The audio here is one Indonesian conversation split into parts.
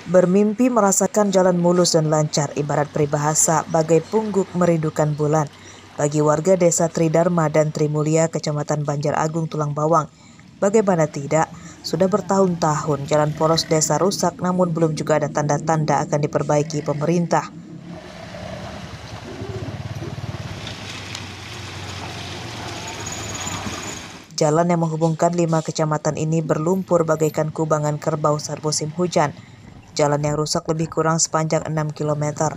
Bermimpi merasakan jalan mulus dan lancar ibarat peribahasa bagai pungguk merindukan bulan. Bagi warga desa Tridharma dan Trimulya, Kecamatan Banjar Agung, Tulang Bawang, bagaimana tidak, sudah bertahun-tahun jalan poros desa rusak namun belum juga ada tanda-tanda akan diperbaiki pemerintah. Jalan yang menghubungkan 5 kecamatan ini berlumpur bagaikan kubangan kerbau saat musim hujan. Jalan yang rusak lebih kurang sepanjang 6 km.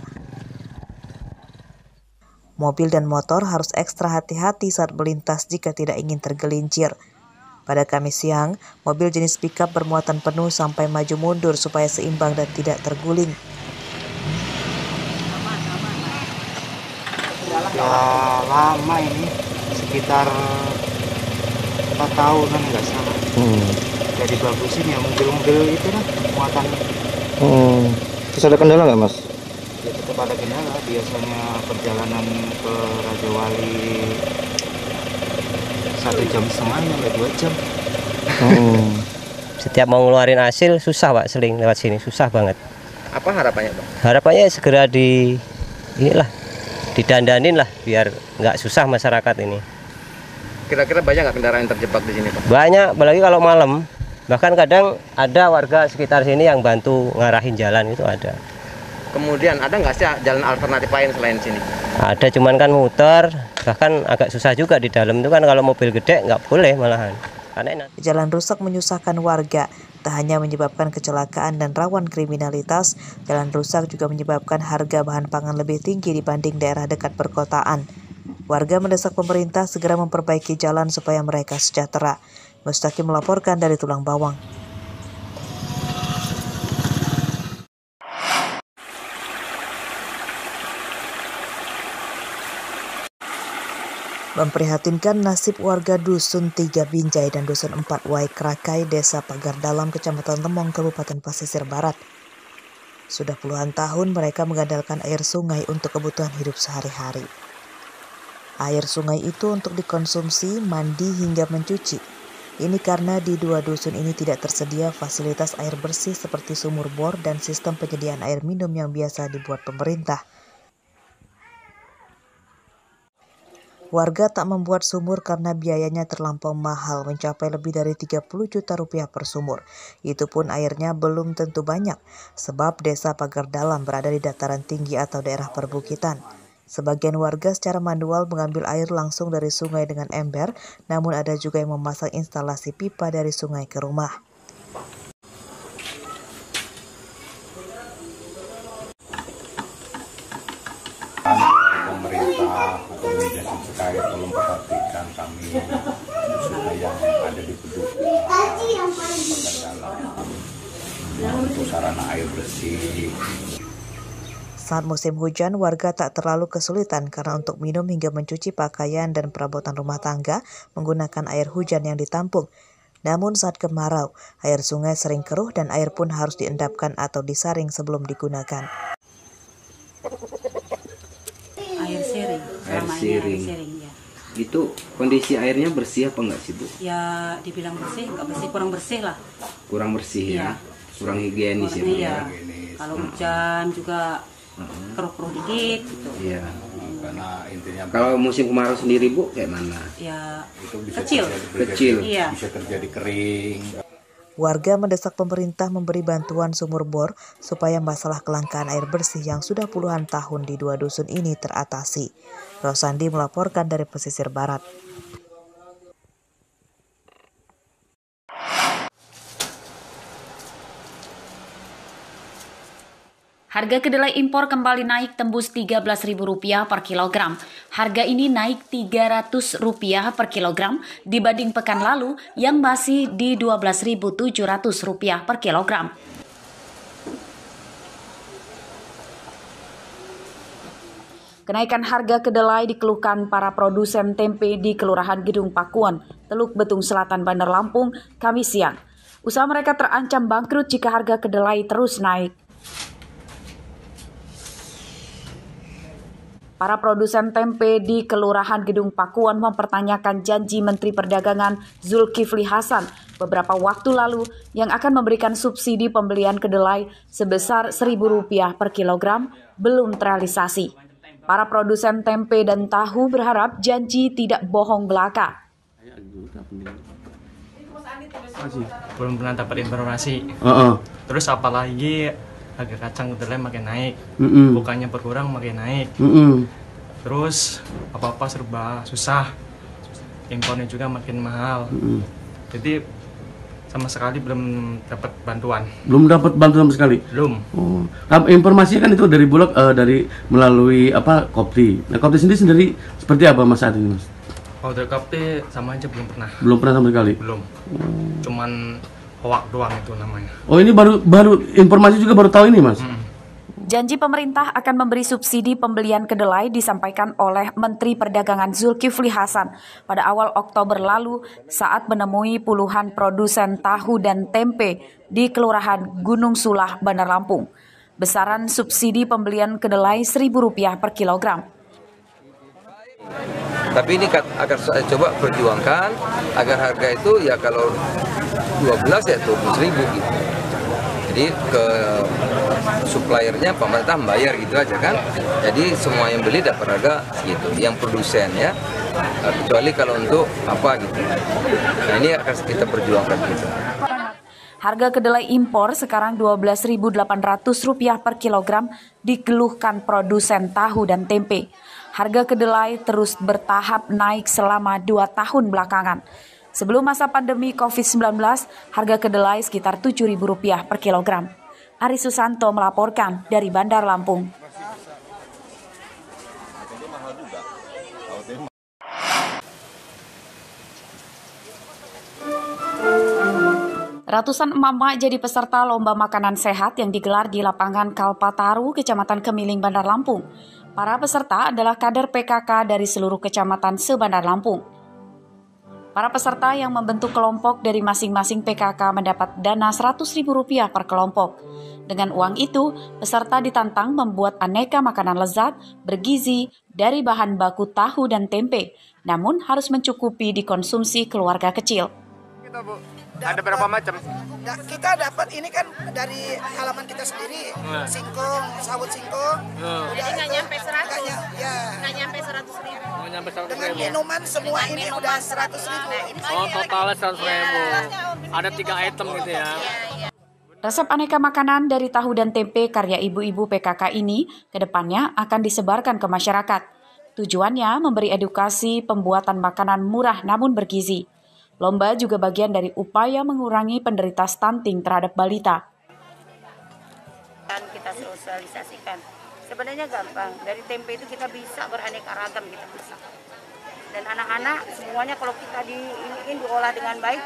Mobil dan motor harus ekstra hati-hati saat melintas jika tidak ingin tergelincir. Pada Kamis siang, mobil jenis pickup bermuatan penuh sampai maju mundur supaya seimbang dan tidak terguling. Ya lama ini, sekitar 4 tahunan nggak salah. Jadi bagusin ya mobil-mobil itu kan muatan. Terus ada kendala nggak, Mas? Ya tetap ada kendala. Biasanya perjalanan ke Raja Wali 1,5 jam sampai 2 jam. Setiap mau ngeluarin hasil susah Pak, seling lewat sini susah banget. Apa harapannya Bang? Harapannya segera didandanin lah biar nggak susah masyarakat ini. Kira-kira banyak nggak kendaraan yang terjebak di sini Pak? Banyak, apalagi kalau malam. Bahkan kadang ada warga sekitar sini yang bantu ngarahin jalan, itu ada. Kemudian ada nggak sih jalan alternatif lain selain sini? Ada, cuman kan muter, bahkan agak susah juga di dalam itu kan kalau mobil gede nggak boleh malahan. Jalan rusak menyusahkan warga, tak hanya menyebabkan kecelakaan dan rawan kriminalitas, jalan rusak juga menyebabkan harga bahan pangan lebih tinggi dibanding daerah dekat perkotaan. Warga mendesak pemerintah segera memperbaiki jalan supaya mereka sejahtera. Mustaqim melaporkan dari Tulang Bawang. Memprihatinkan nasib warga Dusun 3 Binjai dan Dusun 4 Wai Krakai, Desa Pagar Dalam, Kecamatan Temong, Kabupaten Pasisir Barat. Sudah puluhan tahun mereka mengandalkan air sungai untuk kebutuhan hidup sehari-hari. Air sungai itu untuk dikonsumsi, mandi hingga mencuci. Ini karena di 2 dusun ini tidak tersedia fasilitas air bersih seperti sumur bor dan sistem penyediaan air minum yang biasa dibuat pemerintah. Warga tak membuat sumur karena biayanya terlampau mahal, mencapai lebih dari 30 juta rupiah per sumur. Itu pun airnya belum tentu banyak, sebab Desa Pagar Dalam berada di dataran tinggi atau daerah perbukitan. Sebagian warga secara manual mengambil air langsung dari sungai dengan ember, namun ada juga yang memasang instalasi pipa dari sungai ke rumah. Pemerintah atau instansi terkait tolong perhatikan kami supaya yang ada di pedukuhan Pagar Dalam untuk sarana air bersih. Saat musim hujan, warga tak terlalu kesulitan karena untuk minum hingga mencuci pakaian dan perabotan rumah tangga menggunakan air hujan yang ditampung. Namun saat kemarau, air sungai sering keruh dan air pun harus diendapkan atau disaring sebelum digunakan. Air sering. Air sering. Ya. Itu kondisi airnya bersih apa enggak sih Bu? Ya dibilang bersih, nggak bersih, kurang bersih lah. Kurang bersih ya, kurang higienis ya Bu ya. Kalau hujan juga keruh-keruh dikit gitu. Iya. Karena intinya Kalau musim kemarau sendiri Bu kayak mana? Ya itu bisa kecil. Kecil. Iya. bisa terjadi kering. Warga mendesak pemerintah memberi bantuan sumur bor supaya masalah kelangkaan air bersih yang sudah puluhan tahun di 2 dusun ini teratasi. Rosandi melaporkan dari Pesisir Barat. Harga kedelai impor kembali naik tembus Rp13.000 per kilogram. Harga ini naik Rp300 per kilogram dibanding pekan lalu yang masih di Rp12.700 per kilogram. Kenaikan harga kedelai dikeluhkan para produsen tempe di Kelurahan Gedung Pakuan, Teluk Betung Selatan, Bandar Lampung, Kamis siang. Usaha mereka terancam bangkrut jika harga kedelai terus naik. Para produsen tempe di Kelurahan Gedung Pakuan mempertanyakan janji Menteri Perdagangan Zulkifli Hasan beberapa waktu lalu yang akan memberikan subsidi pembelian kedelai sebesar Rp1.000 per kilogram belum terrealisasi. Para produsen tempe dan tahu berharap janji tidak bohong belaka. Belum pernah dapat informasi. Terus apalagi harga kacang kedelai makin naik, bukannya berkurang makin naik. Terus apa-apa serba susah, impornya juga makin mahal. Jadi sama sekali belum dapat bantuan. Belum dapat bantuan sama sekali. Belum. Oh. Informasinya kan itu dari Bulog, dari melalui apa Kopti. Nah Kopti sendiri seperti apa Mas saat ini Mas? Kalau dari Kopti sama aja belum pernah. Belum pernah sama sekali. Belum. Cuman hoak doang itu namanya. Oh ini baru informasi juga baru tahu ini Mas. Janji pemerintah akan memberi subsidi pembelian kedelai disampaikan oleh Menteri Perdagangan Zulkifli Hasan pada awal Oktober lalu saat menemui puluhan produsen tahu dan tempe di Kelurahan Gunung Sulah, Bandar Lampung. Besaran subsidi pembelian kedelai Rp1.000 per kilogram. Tapi ini akan saya coba perjuangkan agar harga itu ya kalau 12 ya 12.000 gitu. Jadi ke suppliernya pemerintah membayar gitu aja kan. Jadi semua yang beli dapat harga segitu. Yang produsen ya, kecuali kalau untuk apa gitu. Nah ini akan kita perjuangkan gitu. Harga kedelai impor sekarang Rp12.800 per kilogram dikeluhkan produsen tahu dan tempe. Harga kedelai terus bertahap naik selama 2 tahun belakangan. Sebelum masa pandemi COVID-19, harga kedelai sekitar Rp7.000 per kilogram. Ari Susanto melaporkan dari Bandar Lampung. Ratusan emak-emak jadi peserta lomba makanan sehat yang digelar di lapangan Kalpataru, Kecamatan Kemiling, Bandar Lampung. Para peserta adalah kader PKK dari seluruh kecamatan se-Bandar Lampung. Para peserta yang membentuk kelompok dari masing-masing PKK mendapat dana Rp100.000 per kelompok. Dengan uang itu, peserta ditantang membuat aneka makanan lezat, bergizi, dari bahan baku tahu dan tempe, namun harus mencukupi dikonsumsi keluarga kecil. Kita, Bu, ada berapa macam? Kita dapat ini kan dari halaman kita sendiri, singkong, sawut singkong. Jadi nggak nyampe 100, nggak nyampe 100.000. Dengan minuman semua ini udah 100.000. Oh, totalnya 100.000. Ada 3 item gitu ya. Resep aneka makanan dari tahu dan tempe karya ibu-ibu PKK ini kedepannya akan disebarkan ke masyarakat. Tujuannya memberi edukasi pembuatan makanan murah namun bergizi. Lomba juga bagian dari upaya mengurangi penderita stunting terhadap balita. Dan kita sosialisasikan. Sebenarnya gampang. Dari tempe itu kita bisa beraneka ragam kita masak. Dan anak-anak semuanya kalau kita diolah dengan baik,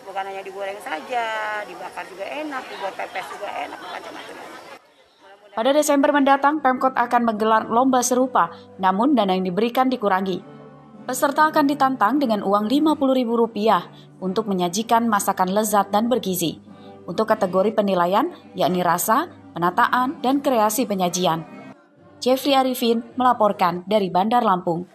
bukan hanya digoreng saja, dibakar juga enak, dibuat pepes juga enak, macam-macam. Pada Desember mendatang, Pemkot akan menggelar lomba serupa, namun dana yang diberikan dikurangi. Peserta akan ditantang dengan uang Rp50.000 untuk menyajikan masakan lezat dan bergizi. Untuk kategori penilaian, yakni rasa, penataan, dan kreasi penyajian. Jeffrey Arifin melaporkan dari Bandar Lampung.